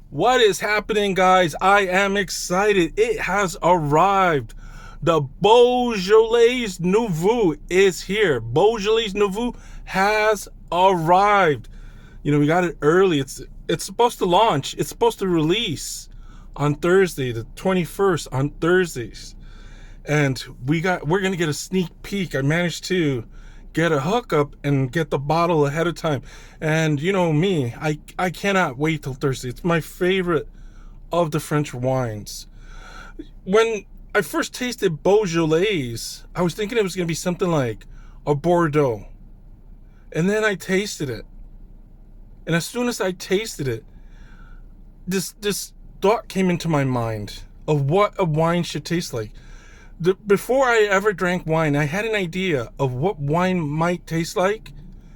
What is happening, guys? I am excited. It has arrived. The Beaujolais Nouveau is here. Beaujolais Nouveau has arrived. We got it early. It's supposed to launch. It's supposed to release on Thursday, the 21st, on Thursdays. And we're gonna get a sneak peek. I managed to get a hookup and get the bottle ahead of time. And you know me, I cannot wait till Thursday. It's my favorite of the French wines. When I first tasted Beaujolais, I was thinking it was gonna be something like a Bordeaux. And then I tasted it. And as soon as I tasted it, this thought came into my mind of what a wine should taste like. Before I ever drank wine, I had an idea of what wine might taste like.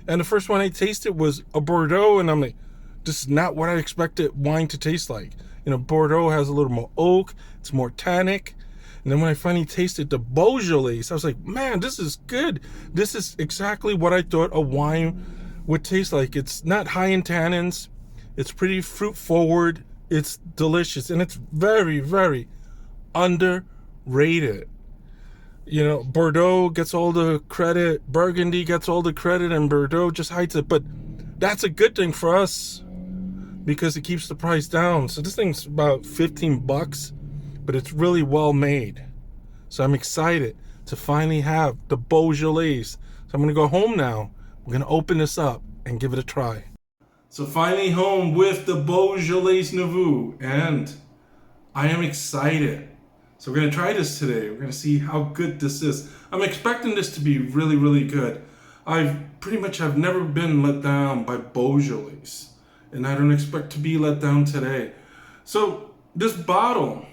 And the first one I tasted was a Bordeaux, and I'm like, this is not what I expected wine to taste like. Bordeaux has a little more oak, it's more tannic. And then when I finally tasted the Beaujolais, I was like, man, this is good. This is exactly what I thought a wine would taste like. It's not high in tannins, it's pretty fruit forward, it's delicious, and it's very, very underrated. Bordeaux gets all the credit, Burgundy gets all the credit, and Bordeaux just hides it. But that's a good thing for us because it keeps the price down. So this thing's about 15 bucks, but it's really well made. So I'm excited to finally have the Beaujolais. So I'm going to go home now. We're going to open this up and give it a try. So finally home with the Beaujolais Nouveau, and I am excited. So we're going to try this today. We're going to see how good this is. I'm expecting this to be really, really good. I've pretty much have never been let down by Beaujolais, and I don't expect to be let down today. So this bottle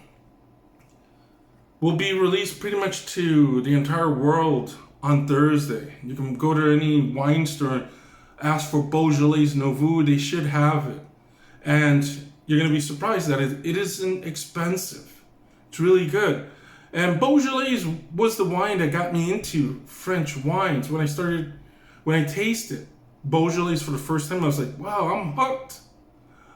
will be released pretty much to the entire world on Thursday. You can go to any wine store and ask for Beaujolais Nouveau. They should have it. And you're going to be surprised that it isn't expensive. It's really good. And Beaujolais was the wine that got me into French wines. When I tasted Beaujolais for the first time, I was like, wow, I'm hooked.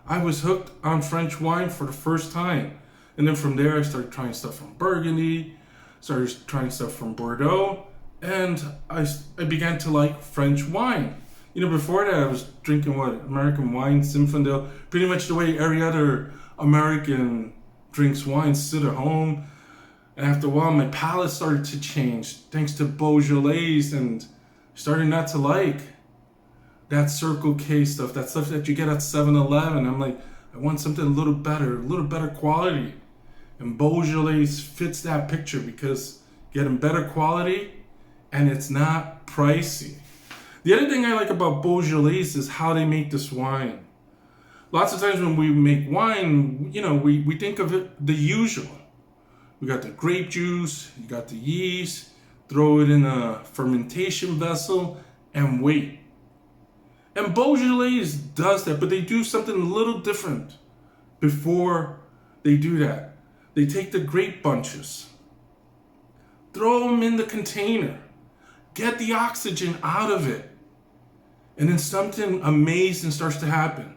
I was hooked on French wine for the first time. And then from there, I started trying stuff from Burgundy, started trying stuff from Bordeaux, and I began to like French wine. Before that, I was drinking American wine, Zinfandel, pretty much the way every other American drinks wine, sit at home. And after a while, my palate started to change thanks to Beaujolais, and started not to like that Circle K stuff, that stuff that you get at 7-Eleven. I'm like, I want something a little better quality. And Beaujolais fits that picture because getting better quality and it's not pricey. The other thing I like about Beaujolais is how they make this wine. Lots of times when we make wine, we think of it the usual. We got the grape juice, you got the yeast, throw it in a fermentation vessel, and wait. And Beaujolais does that, but they do something a little different before they do that. They take the grape bunches, throw them in the container, get the oxygen out of it, and then something amazing starts to happen.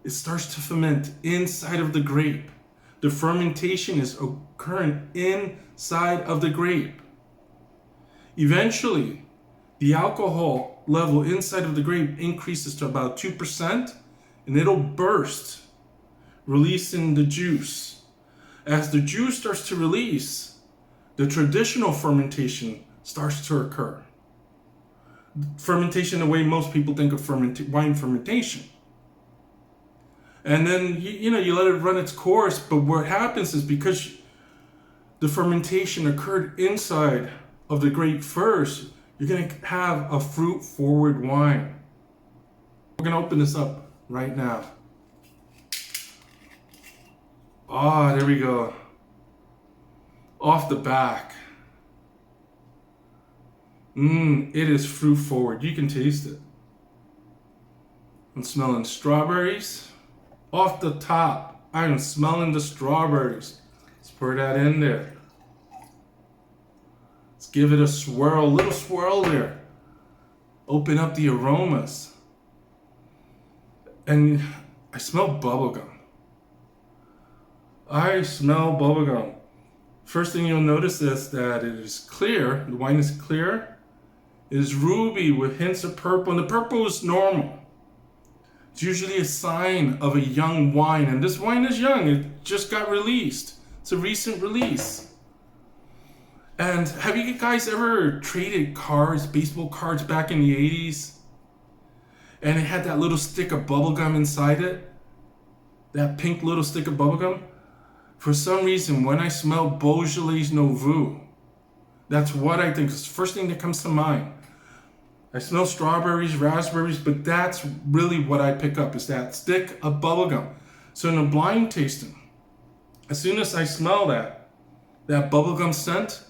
It starts to ferment inside of the grape. The fermentation is occurring inside of the grape. Eventually, the alcohol level inside of the grape increases to about 2%, and it'll burst, releasing the juice. As the juice starts to release, the traditional fermentation starts to occur. Fermentation, the way most people think of wine fermentation. And then you let it run its course, but what happens is because the fermentation occurred inside of the grape first, you're going to have a fruit forward wine. We're going to open this up right now. Ah, there we go. Off the back. It is fruit forward. You can taste it. I'm smelling strawberries. Off the top, I am smelling the strawberries. Let's pour that in there. Let's give it a swirl, little swirl there. Open up the aromas. And I smell bubblegum. I smell bubblegum. First thing you'll notice is that it is clear. The wine is clear. It is ruby with hints of purple, and the purple is normal. It's usually a sign of a young wine, and this wine is young. It just got released. It's a recent release. And have you guys ever traded cards, baseball cards back in the 80s? And it had that little stick of bubblegum inside it? That pink little stick of bubblegum? For some reason, when I smell Beaujolais Nouveau, that's what I think is the first thing that comes to mind. I smell strawberries, raspberries, but that's really what I pick up, is that stick of bubblegum. So in a blind tasting, as soon as I smell that bubblegum scent,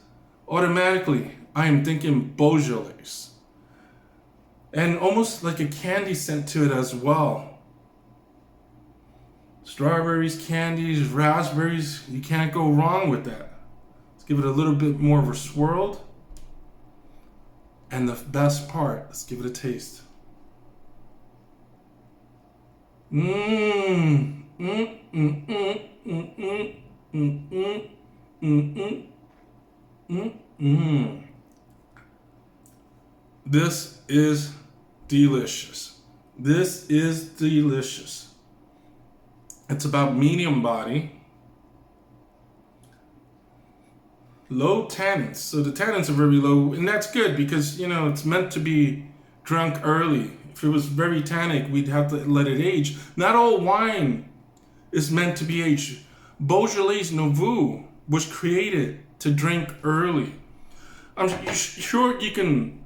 automatically I am thinking Beaujolais. And almost like a candy scent to it as well. Strawberries, candies, raspberries, you can't go wrong with that. Let's give it a little bit more of a swirl. And the best part, let's give it a taste. Mmm. Mm, mm, mm, mm, mm, mm, mm, mm, mm, mm. This is delicious. This is delicious. It's about medium body. Low tannins. So the tannins are very low, and that's good because, it's meant to be drunk early. If it was very tannic, we'd have to let it age. Not all wine is meant to be aged. Beaujolais Nouveau was created to drink early. I'm sure you can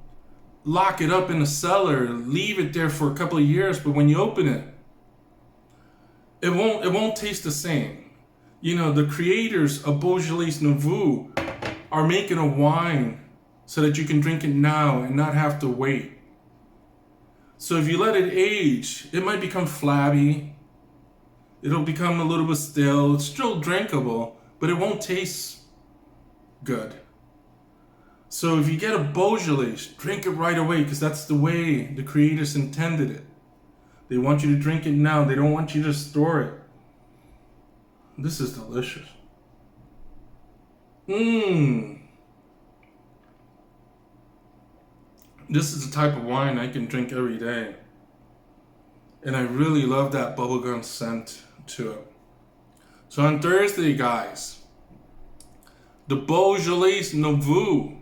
lock it up in a cellar, leave it there for a couple of years, but when you open it, it won't taste the same. The creators of Beaujolais Nouveau are making a wine so that you can drink it now and not have to wait. So if you let it age, it might become flabby. It'll become a little bit stale. It's still drinkable, but it won't taste good. So if you get a Beaujolais, drink it right away, because that's the way the creators intended it. They want you to drink it now. They don't want you to store it. This is delicious. Mmm. This is the type of wine I can drink every day. And I really love that bubblegum scent to it. So on Thursday, guys, the Beaujolais Nouveau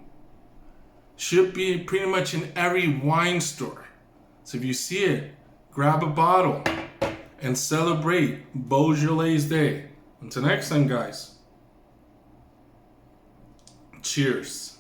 should be pretty much in every wine store. So if you see it, grab a bottle and celebrate Beaujolais Day. Until next time, guys. Cheers.